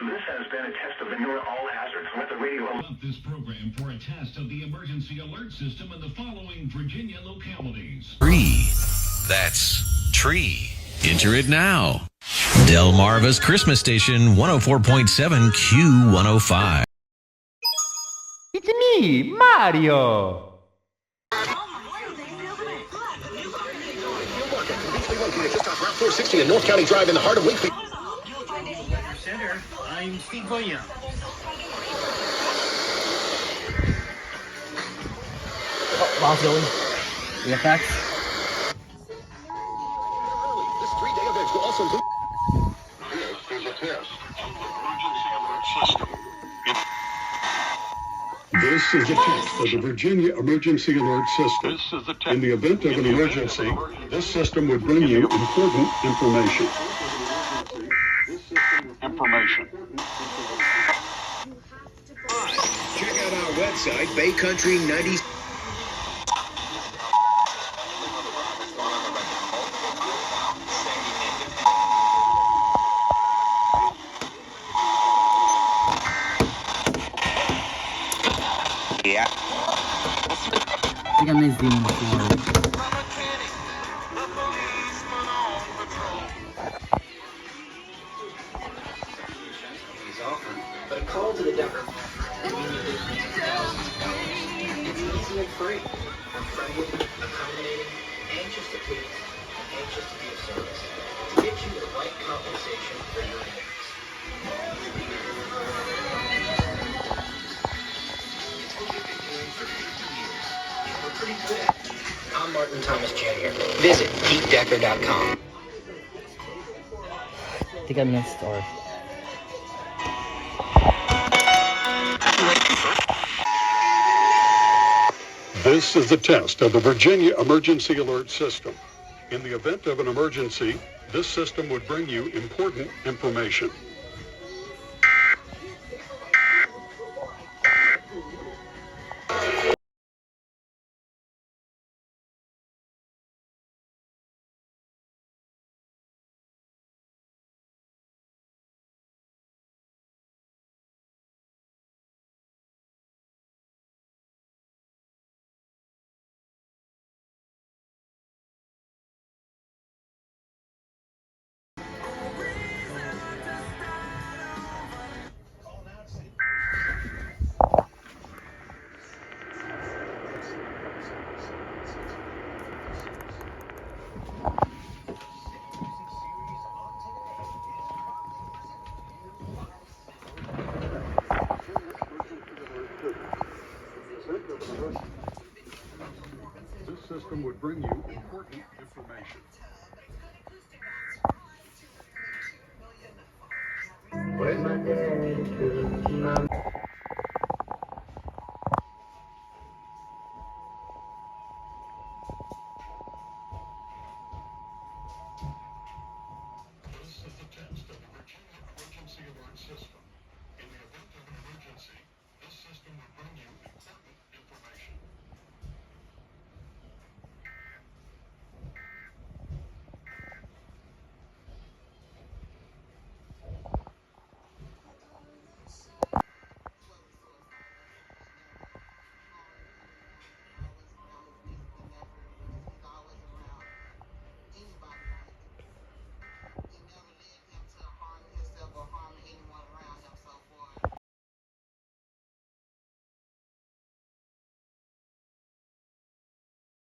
This has been a test of the NOAA all hazards. Let the radio... This program for a test of the emergency alert system in the following Virginia localities. Tree. That's tree. Enter it now. Delmarva's Christmas Station 104.7 Q105. It's me, Mario. Just off Route 460 and North County Drive in the heart of Wakefield. Center, I'm Steve Williams. Possibly. The effects. This 3-day event will also include... This is a test of the Virginia Emergency Alert System. In the event of an emergency, this system would bring you important information. Check out our website, Bay Country 90... I think I missed the one before. But a call to the Decker. It's easy and free. We're friendly, accommodating, anxious to please, anxious to be of service, to get you the right compensation for your needs. It's what we've been doing for 50 years, and we're pretty good at it. I'm Martin Thomas Jr. Visit PeteDecker.com. I think I missed or. This is the test of the Virginia Emergency Alert System. In the event of an emergency, this system would bring you important information. This system would bring you important information. Where's my dad?